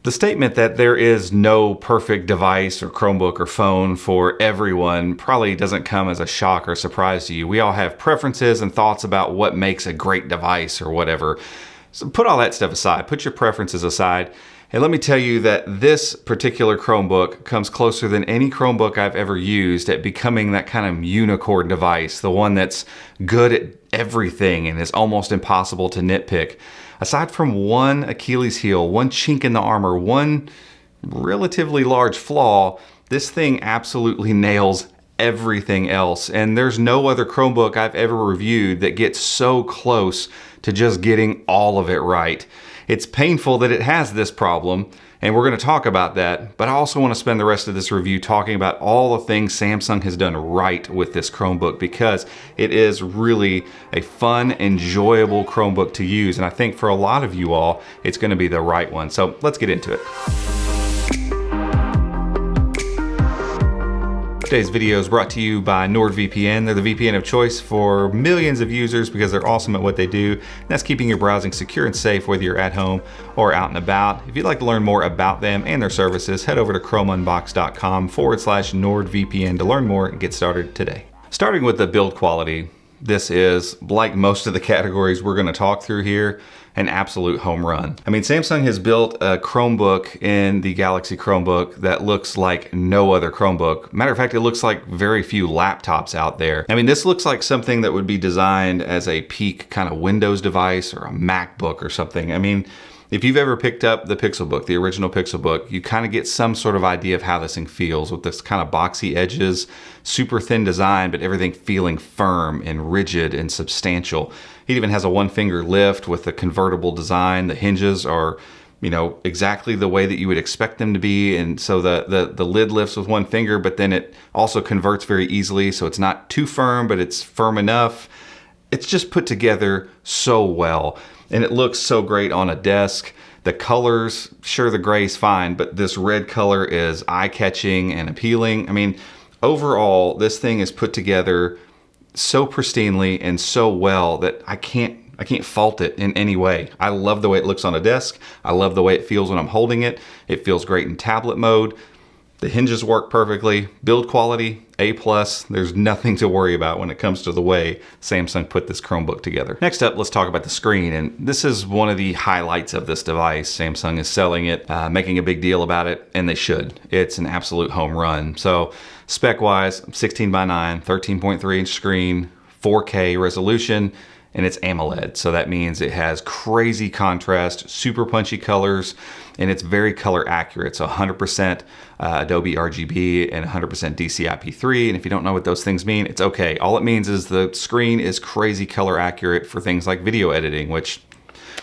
The statement that there is no perfect device or Chromebook or phone for everyone probably doesn't come as a shock or surprise to you. We all have preferences and thoughts about what makes a great device or whatever. So put all that stuff aside, put your preferences aside, and let me tell you that this particular Chromebook comes closer than any Chromebook I've ever used at becoming that kind of unicorn device, the one that's good at everything and is almost impossible to nitpick. Aside from one Achilles heel, one chink in the armor, one relatively large flaw, this thing absolutely nails everything else. And there's no other Chromebook I've ever reviewed that gets so close to just getting all of it right. It's painful that it has this problem, and we're going to talk about that, but I also want to spend the rest of this review talking about all the things Samsung has done right with this Chromebook, because it is really a fun, enjoyable Chromebook to use, and I think for a lot of you all, it's going to be the right one. So let's get into it. Today's video is brought to you by NordVPN. They're the VPN of choice for millions of users because they're awesome at what they do. And that's keeping your browsing secure and safe whether you're at home or out and about. If you'd like to learn more about them and their services, head over to chromeunbox.com/NordVPN to learn more and get started today. Starting with the build quality, this is, like most of the categories we're going to talk through here, an absolute home run. I mean, Samsung has built a Chromebook in the Galaxy Chromebook that looks like no other Chromebook. Matter of fact, it looks like very few laptops out there. I mean, this looks like something that would be designed as a peak kind of Windows device or a MacBook or something. I mean, if you've ever picked up the Pixelbook, the original Pixelbook, you kind of get some sort of idea of how this thing feels with this kind of boxy edges, super thin design, but everything feeling firm and rigid and substantial. It even has a one-finger lift with a convertible design. The hinges are, you know, exactly the way that you would expect them to be. And so the lid lifts with one finger, but then it also converts very easily. So it's not too firm, but it's firm enough. It's just put together so well. And it looks so great on a desk. The colors, sure, the gray's fine, but this red color is eye-catching and appealing. I mean, overall, this thing is put together so pristinely and so well that I can't fault it in any way. I love the way it looks on a desk. I love the way it feels when I'm holding it. It feels great in tablet mode. The hinges work perfectly. Build quality, A+. There's nothing to worry about when it comes to the way Samsung put this Chromebook together. Next up, let's talk about the screen. And this is one of the highlights of this device. Samsung is selling it, making a big deal about it, and they should. It's an absolute home run. So spec-wise, 16:9, 13.3-inch screen, 4K resolution, and it's AMOLED. So that means it has crazy contrast, super punchy colors, and it's very color accurate. So 100% Adobe RGB and 100% DCI-P3. And if you don't know what those things mean, it's okay. All it means is the screen is crazy color accurate for things like video editing, which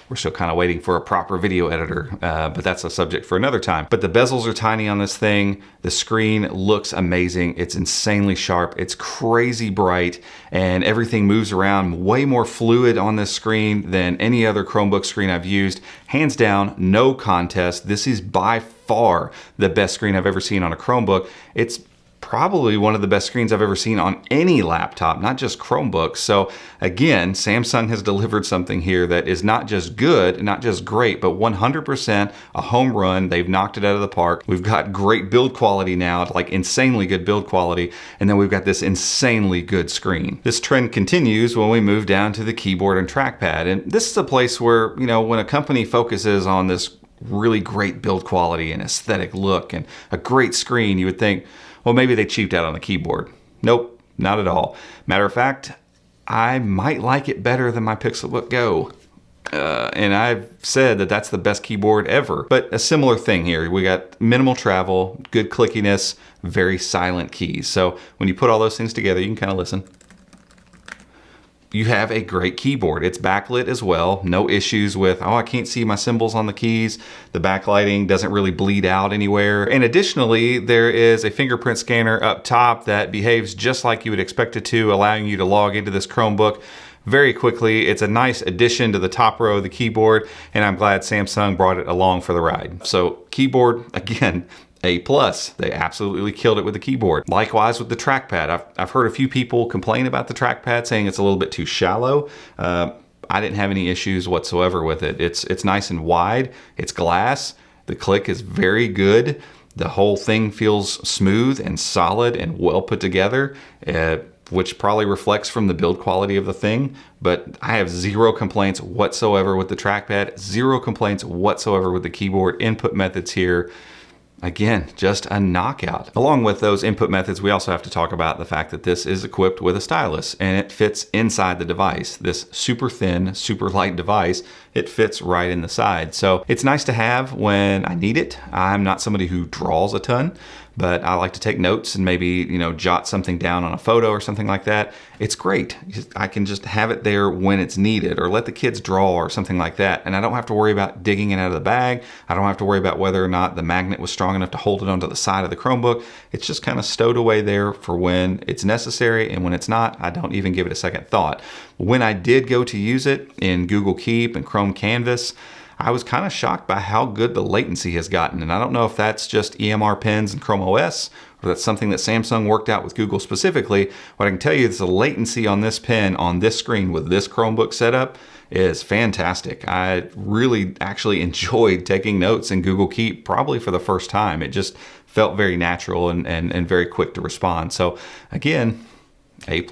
we're still kind of waiting for a proper video editor, but that's a subject for another time. But the bezels are tiny on this thing. The screen looks amazing. It's insanely sharp. It's crazy bright, and everything moves around way more fluid on this screen than any other Chromebook screen I've used. Hands down, no contest. This is by far the best screen I've ever seen on a Chromebook. It's probably one of the best screens I've ever seen on any laptop, not just Chromebooks. So again, Samsung has delivered something here that is not just good, not just great, but 100% a home run. They've knocked it out of the park. We've got great build quality now, like insanely good build quality, and then we've got this insanely good screen. This trend continues when we move down to the keyboard and trackpad. And this is a place where, you know, when a company focuses on this really great build quality and aesthetic look and a great screen, you would think, well, maybe they cheaped out on the keyboard. Nope, not at all. Matter of fact, I might like it better than my Pixelbook Go. And I've said that that's the best keyboard ever. But a similar thing here. We got minimal travel, good clickiness, very silent keys. So when you put all those things together, you can kind of listen. You have a great keyboard. It's backlit as well. No issues with, oh, I can't see my symbols on the keys. The backlighting doesn't really bleed out anywhere. And additionally, there is a fingerprint scanner up top that behaves just like you would expect it to, allowing you to log into this Chromebook very quickly. It's a nice addition to the top row of the keyboard, and I'm glad Samsung brought it along for the ride. So keyboard, again, A+. They absolutely killed it with the keyboard. Likewise with the trackpad. I've heard a few people complain about the trackpad, saying it's a little bit too shallow. I didn't have any issues whatsoever with it. It's nice and wide. It's glass. The click is very good. The whole thing feels smooth and solid and well put together, which probably reflects from the build quality of the thing. But I have zero complaints whatsoever with the trackpad, zero complaints whatsoever with the keyboard input methods here. Again, just a knockout. Along with those input methods, we also have to talk about the fact that this is equipped with a stylus and it fits inside the device. This super thin, super light device, it fits right in the side. So it's nice to have when I need it. I'm not somebody who draws a ton, but I like to take notes and maybe, you know, jot something down on a photo or something like that. It's great. I can just have it there when it's needed, or let the kids draw or something like that. And I don't have to worry about digging it out of the bag. I don't have to worry about whether or not the magnet was strong enough to hold it onto the side of the Chromebook. It's just kind of stowed away there for when it's necessary. And when it's not, I don't even give it a second thought. When I did go to use it in Google Keep and Chrome Canvas, I was kind of shocked by how good the latency has gotten. And I don't know if that's just EMR pins and Chrome OS, or that's something that Samsung worked out with Google specifically. What I can tell you is the latency on this pen on this screen with this Chromebook setup is fantastic. I really actually enjoyed taking notes in Google Keep probably for the first time. It just felt very natural and very quick to respond. So again, A+,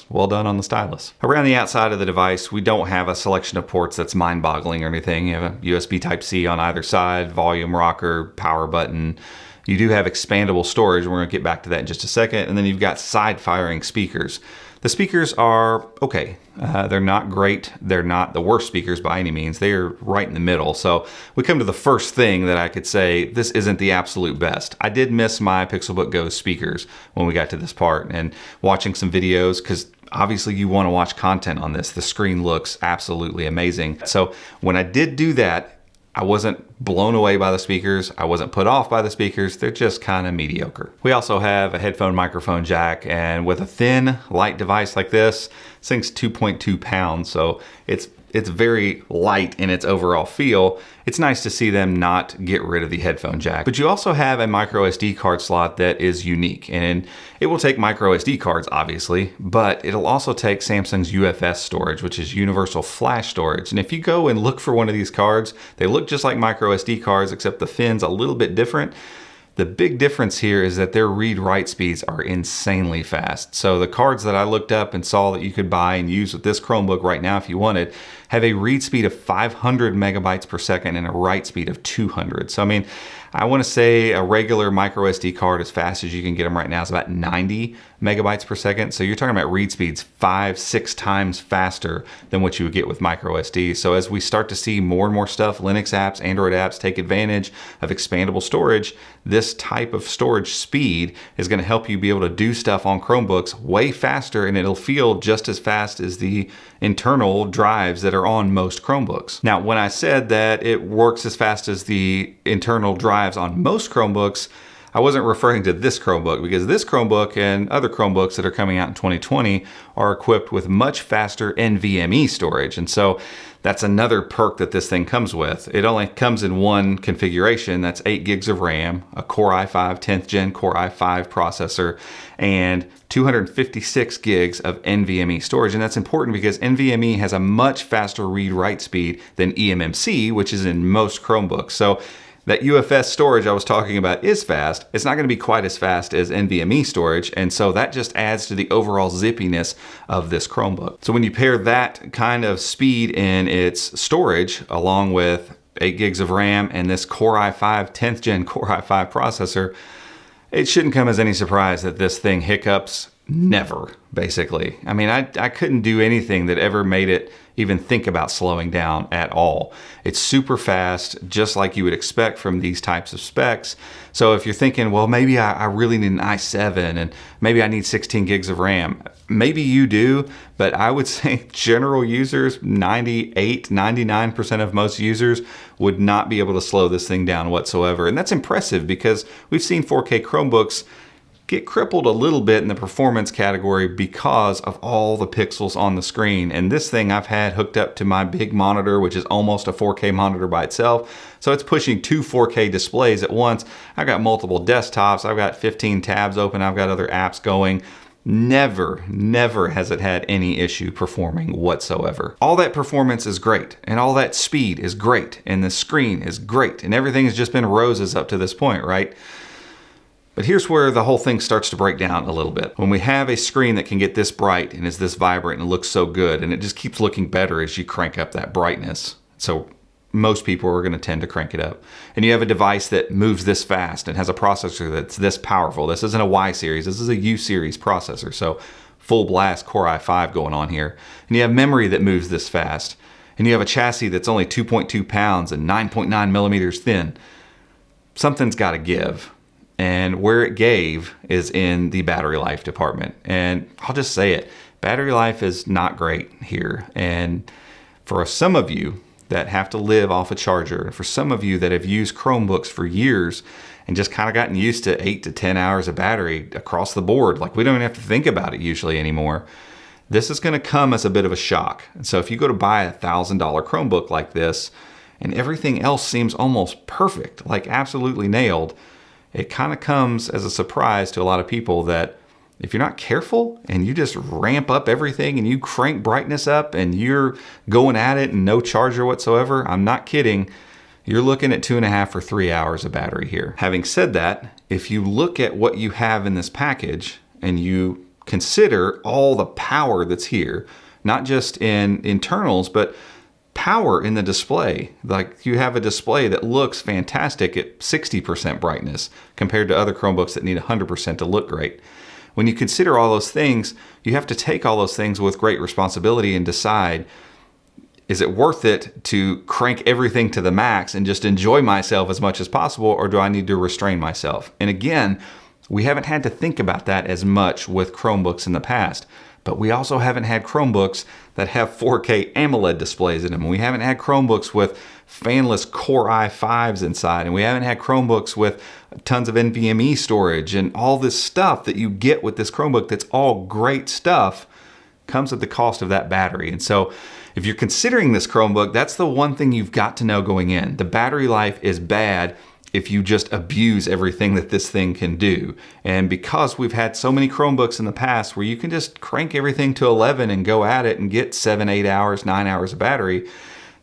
well done on the stylus. Around the outside of the device, we don't have a selection of ports that's mind-boggling or anything. You have a USB Type-C on either side, volume rocker, power button. You do have expandable storage, and we're gonna get back to that in just a second. And then you've got side-firing speakers. The speakers are okay. They're not great. They're not the worst speakers by any means. They are right in the middle. So we come to the first thing that I could say, this isn't the absolute best. I did miss my Pixelbook Go speakers when we got to this part, and watching some videos, because obviously you want to watch content on this. The screen looks absolutely amazing. So when I did do that, I wasn't blown away by the speakers. I wasn't put off by the speakers. They're just kind of mediocre. We also have a headphone microphone jack, and with a thin, light device like this thing's 2.2 pounds, so it's very light in its overall feel. It's nice to see them not get rid of the headphone jack. But you also have a micro SD card slot that is unique, and it will take micro SD cards, obviously, but it'll also take Samsung's UFS storage, which is universal flash storage. And if you go and look for one of these cards, they look just like micro SD cards, except the fin's a little bit different. The big difference here is that their read-write speeds are insanely fast. So the cards that I looked up and saw that you could buy and use with this Chromebook right now if you wanted have a read speed of 500 megabytes per second and a write speed of 200. So I mean, I want to say a regular micro SD card, as fast as you can get them right now, is about 90 megabytes per second. So you're talking about read speeds 5-6 times faster than what you would get with micro SD. So as we start to see more and more stuff, Linux apps, Android apps take advantage of expandable storage, this type of storage speed is going to help you be able to do stuff on Chromebooks way faster, and it'll feel just as fast as the internal drives that are on most Chromebooks. Now, when I said that it works as fast as the internal drives on most Chromebooks, I wasn't referring to this Chromebook, because this Chromebook and other Chromebooks that are coming out in 2020 are equipped with much faster NVMe storage. And so that's another perk that this thing comes with. It only comes in one configuration. That's 8 gigs of RAM, a Core i5 10th gen Core i5 processor, and 256 gigs of NVMe storage. And that's important because NVMe has a much faster read-write speed than eMMC, which is in most Chromebooks. So that UFS storage I was talking about is fast. It's not going to be quite as fast as NVMe storage, and so that just adds to the overall zippiness of this Chromebook. So when you pair that kind of speed in its storage along with 8 gigs of RAM and this Core i5 10th gen Core i5 processor, it shouldn't come as any surprise that this thing hiccups never, basically. I mean, I couldn't do anything that ever made it even think about slowing down at all. It's super fast, just like you would expect from these types of specs. So if you're thinking, well, maybe I really need an i7 and maybe I need 16 gigs of RAM, maybe you do, but I would say general users, 98, 99% of most users would not be able to slow this thing down whatsoever. And that's impressive because we've seen 4K Chromebooks get crippled a little bit in the performance category because of all the pixels on the screen. And this thing I've had hooked up to my big monitor, which is almost a 4K monitor by itself. So it's pushing 2 4K displays at once. I've got multiple desktops. I've got 15 tabs open. I've got other apps going. Never has it had any issue performing whatsoever. All that performance is great, and all that speed is great, and the screen is great, and everything has just been roses up to this point, right? But here's where the whole thing starts to break down a little bit. When we have a screen that can get this bright and is this vibrant and looks so good, and it just keeps looking better as you crank up that brightness. So most people are going to tend to crank it up. And you have a device that moves this fast and has a processor that's this powerful. This isn't a Y series, this is a U series processor. So full blast Core i5 going on here. And you have memory that moves this fast. And you have a chassis that's only 2.2 pounds and 9.9 millimeters thin. Something's got to give. And where it gave is in the battery life department. And I'll just say it, battery life is not great here. And for some of you that have to live off a charger, for some of you that have used Chromebooks for years and just kind of gotten used to 8 to 10 hours of battery across the board, like we don't even have to think about it usually anymore, this is going to come as a bit of a shock. And so if you go to buy a $1,000 Chromebook like this and everything else seems almost perfect, like absolutely nailed, it kind of comes as a surprise to a lot of people that if you're not careful and you just ramp up everything and you crank brightness up and you're going at it and no charger whatsoever, I'm not kidding, you're looking at 2.5 or 3 hours of battery here. Having said that, if you look at what you have in this package and you consider all the power that's here, not just in internals, but power in the display. Like you have a display that looks fantastic at 60% brightness compared to other Chromebooks that need 100% to look great. When you consider all those things, you have to take all those things with great responsibility and decide, is it worth it to crank everything to the max and just enjoy myself as much as possible, or do I need to restrain myself? And again, we haven't had to think about that as much with Chromebooks in the past. But we also haven't had Chromebooks that have 4K AMOLED displays in them. We haven't had Chromebooks with fanless Core i5s inside. And we haven't had Chromebooks with tons of NVMe storage and all this stuff that you get with this Chromebook that's all great stuff comes at the cost of that battery. And so if you're considering this Chromebook, that's the one thing you've got to know going in. The battery life is bad if you just abuse everything that this thing can do. And because we've had so many Chromebooks in the past where you can just crank everything to 11 and go at it and get 7, 8 hours, 9 hours of battery,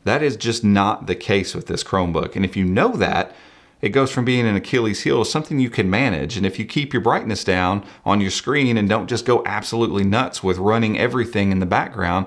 that is just not the case with this Chromebook. And if you know that, it goes from being an Achilles heel to something you can manage. And if you keep your brightness down on your screen and don't just go absolutely nuts with running everything in the background,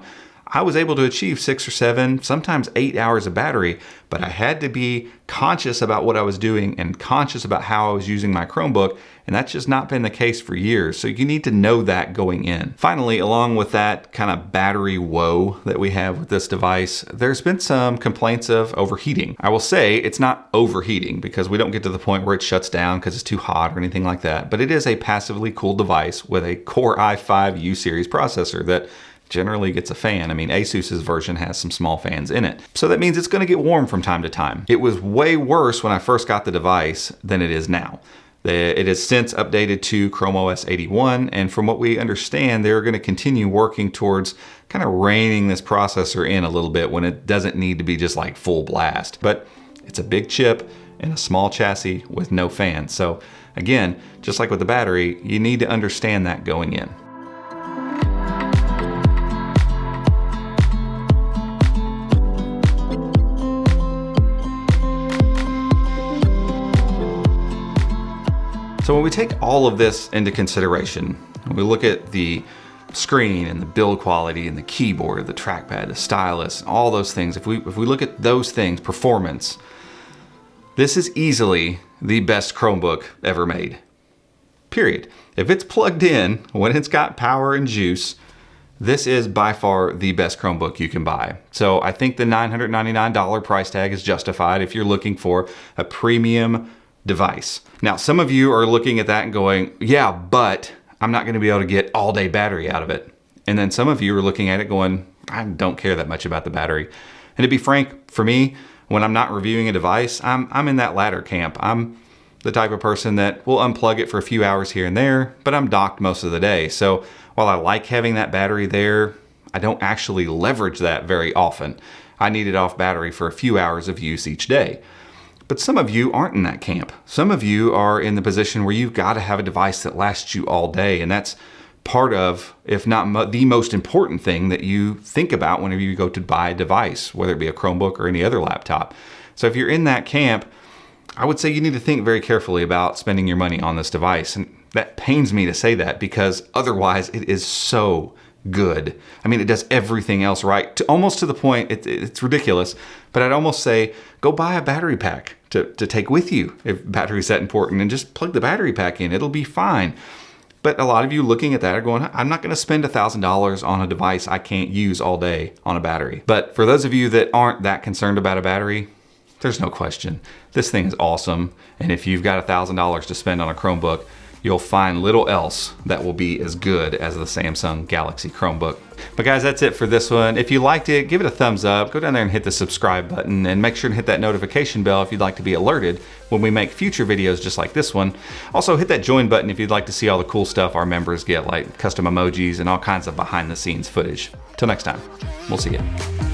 I was able to achieve 6 or 7, sometimes 8 hours of battery, but I had to be conscious about what I was doing and conscious about how I was using my Chromebook, and that's just not been the case for years. So you need to know that going in. Finally, along with that kind of battery woe that we have with this device, there's been some complaints of overheating. I will say it's not overheating because we don't get to the point where it shuts down because it's too hot or anything like that, but it is a passively cooled device with a Core i5 U series processor that generally gets a fan. I mean, Asus's version has some small fans in it. So that means it's going to get warm from time to time. It was way worse when I first got the device than it is now. It has since updated to Chrome OS 81, and from what we understand, they're going to continue working towards kind of reining this processor in a little bit when it doesn't need to be just like full blast. But it's a big chip and a small chassis with no fans. So again, just like with the battery, you need to understand that going in. So when we take all of this into consideration, when we look at the screen and the build quality and the keyboard, the trackpad, the stylus, all those things, if we look at those things, performance, this is easily the best Chromebook ever made. Period. If it's plugged in, when it's got power and juice, this is by far the best Chromebook you can buy. So I think the $999 price tag is justified if you're looking for a premium device. Now, some of you are looking at that and going, yeah, but I'm not going to be able to get all day battery out of it. And then some of you are looking at it going, I don't care that much about the battery. And to be frank, for me, when I'm not reviewing a device, I'm in that latter camp. I'm the type of person that will unplug it for a few hours here and there, but I'm docked most of the day. So while I like having that battery there, I don't actually leverage that very often. I need it off battery for a few hours of use each day. But some of you aren't in that camp. Some of you are in the position where you've got to have a device that lasts you all day, and that's part of, if not the most important thing that you think about whenever you go to buy a device, whether it be a Chromebook or any other laptop. So if you're in that camp, I would say you need to think very carefully about spending your money on this device. And that pains me to say that because otherwise it is so good. I mean, it does everything else right, almost to the point, it's ridiculous, but I'd almost say go buy a battery pack to take with you if battery's that important, and just plug the battery pack in. It'll be fine. But a lot of you looking at that are going, I'm not going to spend $1,000 on a device I can't use all day on a battery. But for those of you that aren't that concerned about a battery, there's no question. This thing is awesome. And if you've got $1,000 to spend on a Chromebook, you'll find little else that will be as good as the Samsung Galaxy Chromebook. But guys, that's it for this one. If you liked it, give it a thumbs up. Go down there and hit the subscribe button, and make sure to hit that notification bell if you'd like to be alerted when we make future videos just like this one. Also, hit that join button if you'd like to see all the cool stuff our members get, like custom emojis and all kinds of behind the scenes footage. Till next time, we'll see you.